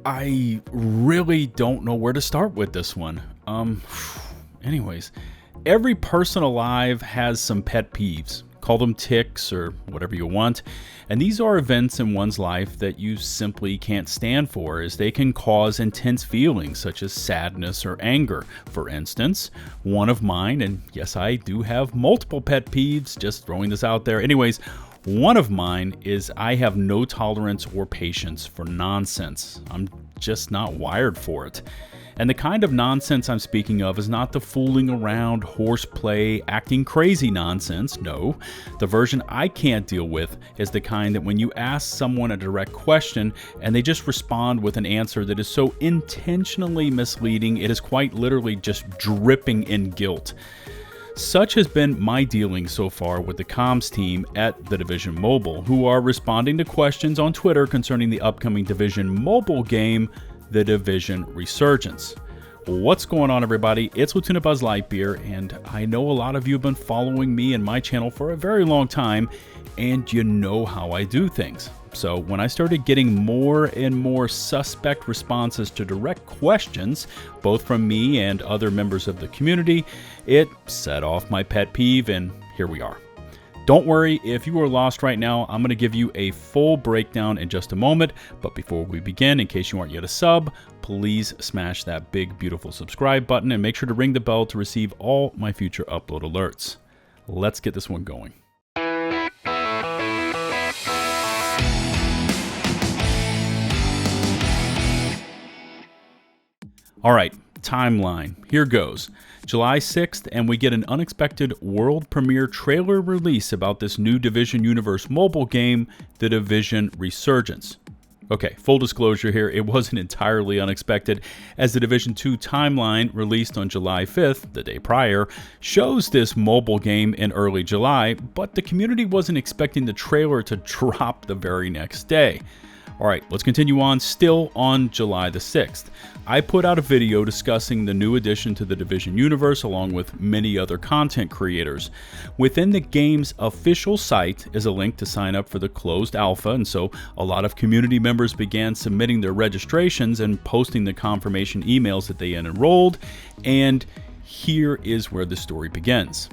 I really don't know where to start with this one. Anyways, every person alive has some pet peeves. Call them tics or whatever you want. And these are events in one's life that you simply can't stand for, as they can cause intense feelings such as sadness or anger. For instance, one of mine, and yes, I do have multiple pet peeves, just throwing this out there. Anyways, one of mine is I have no tolerance or patience for nonsense. I'm just not wired for it. And the kind of nonsense I'm speaking of is not the fooling around, horseplay, acting crazy nonsense. No, the version I can't deal with is the kind that when you ask someone a direct question and they just respond with an answer that is so intentionally misleading, it is quite literally just dripping in guilt. Such has been my dealing so far with the comms team at The Division Mobile, who are responding to questions on Twitter concerning the upcoming Division Mobile game, The Division Resurgence. What's going on, everybody? It's LtBuzzLitebeer, and I know a lot of you have been following me and my channel for a very long time, and you know how I do things. So when I started getting more and more suspect responses to direct questions, both from me and other members of the community, it set off my pet peeve, and here we are. Don't worry, if you are lost right now, I'm going to give you a full breakdown in just a moment. But before we begin, in case you aren't yet a sub, please smash that big, beautiful subscribe button and make sure to ring the bell to receive all my future upload alerts. Let's get this one going. All right, timeline. Here goes. July 6th, and we get an unexpected world premiere trailer release about this new Division Universe mobile game, The Division Resurgence. Okay, full disclosure here, it wasn't entirely unexpected, as the Division 2 timeline, released on July 5th, the day prior, shows this mobile game in early July, but the community wasn't expecting the trailer to drop the very next day. Alright, let's continue on. Still on July the 6th, I put out a video discussing the new addition to the Division universe along with many other content creators. Within the game's official site is a link to sign up for the closed alpha, and so a lot of community members began submitting their registrations and posting the confirmation emails that they had enrolled, and here is where the story begins.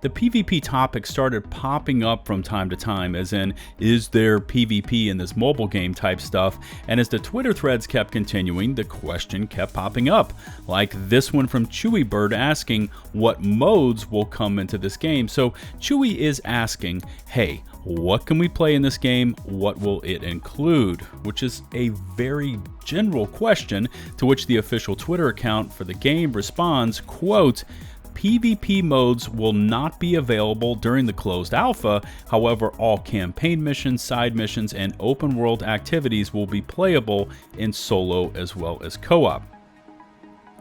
The PvP topic started popping up from time to time, as in, is there PvP in this mobile game type stuff? And as the Twitter threads kept continuing, the question kept popping up. Like this one from Chewy Bird asking what modes will come into this game. So Chewy is asking, hey, what can we play in this game? What will it include? Which is a very general question, to which the official Twitter account for the game responds, quote, PvP modes will not be available during the closed alpha. However, all campaign missions, side missions, and open world activities will be playable in solo as well as co-op.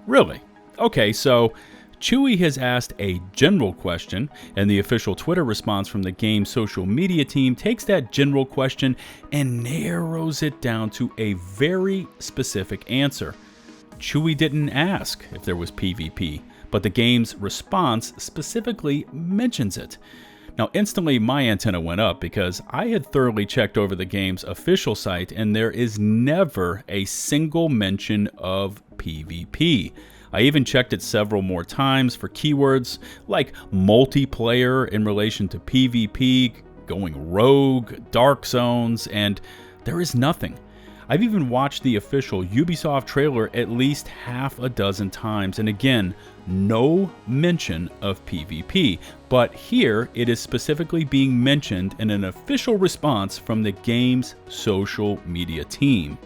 Really? Okay, so Chewy has asked a general question, and the official Twitter response from the game's social media team takes that general question and narrows it down to a very specific answer. Chewy didn't ask if there was PvP, but the game's response specifically mentions it. Now, instantly my antenna went up, because I had thoroughly checked over the game's official site and there is never a single mention of PvP. I even checked it several more times for keywords like multiplayer in relation to PvP, going rogue, dark zones, and there is nothing. I've even watched the official Ubisoft trailer at least half a dozen times, and again, no mention of PvP, but here it is specifically being mentioned in an official response from the game's social media team.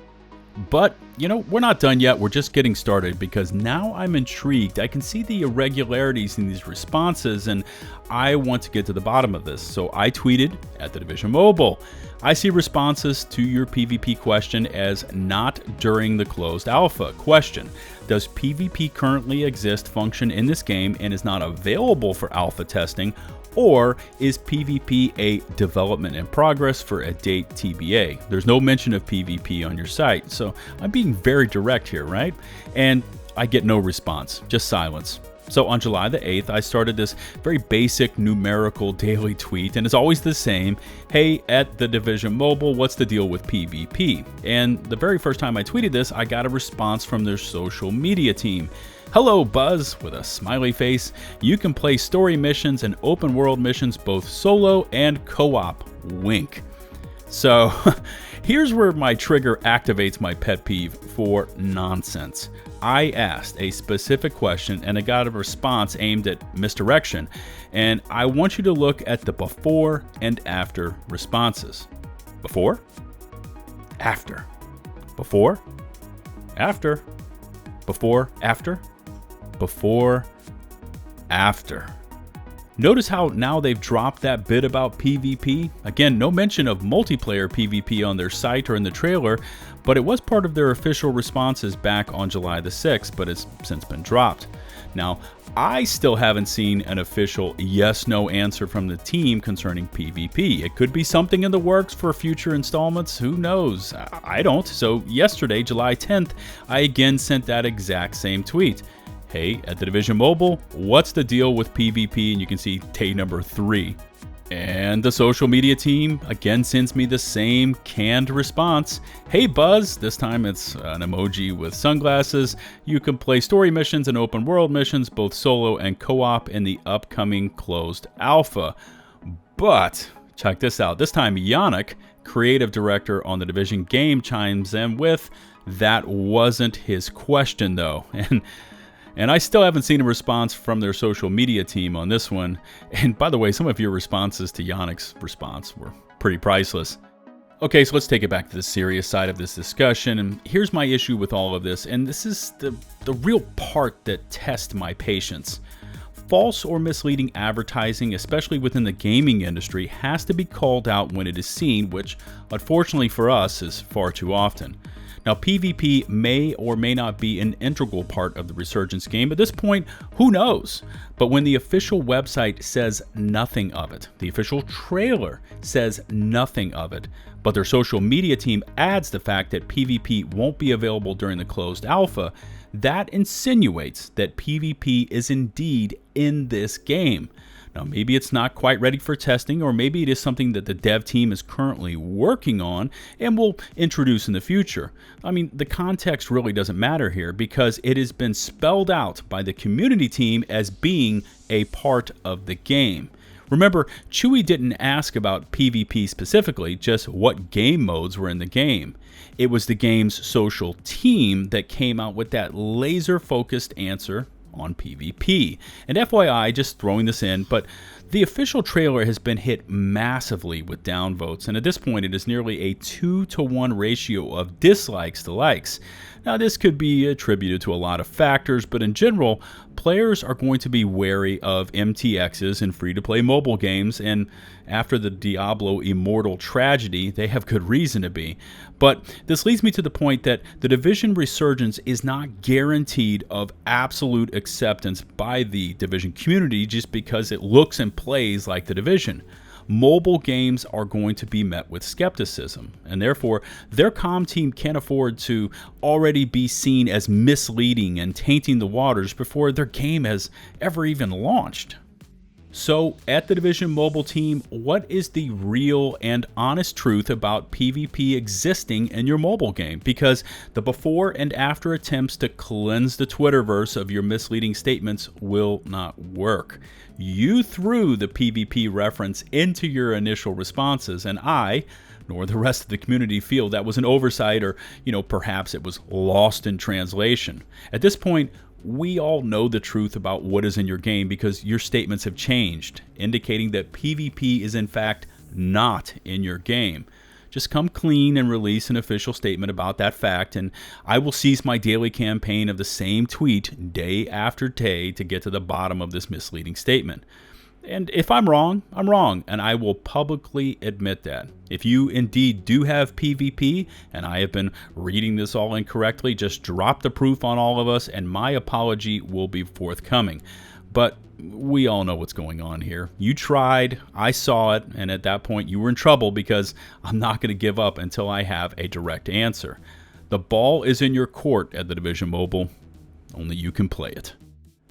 But, you know, we're not done yet, we're just getting started, because now I'm intrigued. I can see the irregularities in these responses, and I want to get to the bottom of this. So I tweeted at The Division Mobile, I see responses to your PvP question as not during the closed alpha. Question, does PvP currently exist, function in this game, and is not available for alpha testing? Or is PvP a development in progress for a date TBA? There's no mention of PvP on your site, so I'm being very direct here, right? And I get no response, just silence. So on July the 8th, I started this very basic numerical daily tweet, and it's always the same. Hey, at the Division Mobile, what's the deal with PvP? And the very first time I tweeted this, I got a response from their social media team. Hello, Buzz, with a smiley face. You can play story missions and open world missions both solo and co-op. Wink. So here's where my trigger activates my pet peeve for nonsense. I asked a specific question and I got a response aimed at misdirection, and I want you to look at the before and after responses. Before, after, before, after, before, after, before, after. Notice how now they've dropped that bit about PvP. Again, no mention of multiplayer PvP on their site or in the trailer, but it was part of their official responses back on July the 6th, but it's since been dropped. Now, I still haven't seen an official yes-no answer from the team concerning PvP. It could be something in the works for future installments, who knows? I don't. So yesterday, July 10th, I again sent that exact same tweet. Hey, at the Division Mobile, what's the deal with PvP? And you can see day number 3. And the social media team again sends me the same canned response. Hey Buzz, this time it's an emoji with sunglasses. You can play story missions and open world missions, both solo and co-op, in the upcoming closed alpha. But check this out. This time Yannick, creative director on the Division game, chimes in with, that wasn't his question though. And I still haven't seen a response from their social media team on this one. And by the way, some of your responses to Yannick's response were pretty priceless. Okay, so let's take it back to the serious side of this discussion. And here's my issue with all of this. And this is the real part that tests my patience. False or misleading advertising, especially within the gaming industry, has to be called out when it is seen, which unfortunately for us is far too often. Now, PvP may or may not be an integral part of the Resurgence game. At this point, who knows? But when the official website says nothing of it, the official trailer says nothing of it, but their social media team adds the fact that PvP won't be available during the closed alpha, that insinuates that PvP is indeed in this game. Now, maybe it's not quite ready for testing, or maybe it is something that the dev team is currently working on and will introduce in the future. I mean, the context really doesn't matter here because it has been spelled out by the community team as being a part of the game. Remember, Chewy didn't ask about PvP specifically, just what game modes were in the game. It was the game's social team that came out with that laser-focused answer on PvP. And FYI, just throwing this in, but the official trailer has been hit massively with downvotes, and at this point it is nearly a 2-to-1 ratio of dislikes to likes. Now, this could be attributed to a lot of factors, but in general, players are going to be wary of MTXs in free-to-play mobile games, and after the Diablo Immortal tragedy, they have good reason to be. But this leads me to the point that the Division Resurgence is not guaranteed of absolute acceptance by the Division community just because it looks and plays like the Division. Mobile games are going to be met with skepticism, and therefore their comm team can't afford to already be seen as misleading and tainting the waters before their game has ever even launched. So, at the Division Mobile team, what is the real and honest truth about PvP existing in your mobile game? Because the before and after attempts to cleanse the Twitterverse of your misleading statements will not work. You threw the PvP reference into your initial responses, and I, nor the rest of the community, feel that was an oversight, or, perhaps it was lost in translation. At this point, we all know the truth about what is in your game because your statements have changed, indicating that PvP is in fact not in your game. Just come clean and release an official statement about that fact, and I will cease my daily campaign of the same tweet day after day to get to the bottom of this misleading statement. And if I'm wrong, and I will publicly admit that. If you indeed do have PvP, and I have been reading this all incorrectly, just drop the proof on all of us, and my apology will be forthcoming. But we all know what's going on here. You tried, I saw it, and at that point you were in trouble because I'm not going to give up until I have a direct answer. The ball is in your court at the Division Mobile. Only you can play it.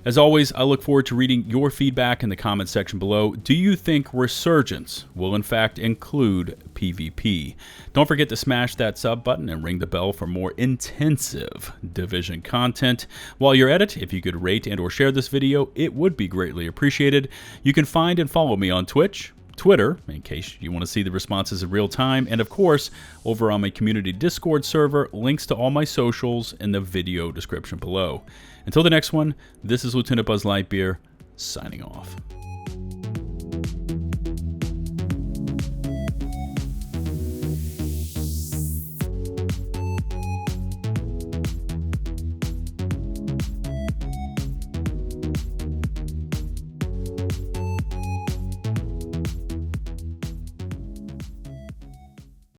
As always, I look forward to reading your feedback in the comments section below. Do you think Resurgence will in fact include PvP? Don't forget to smash that sub button and ring the bell for more intensive Division content. While you're at it, if you could rate and or share this video, it would be greatly appreciated. You can find and follow me on Twitch, Twitter, in case you want to see the responses in real time, and of course, over on my community Discord server, links to all my socials in the video description below. Until the next one, this is LtBuzzLitebeer, signing off.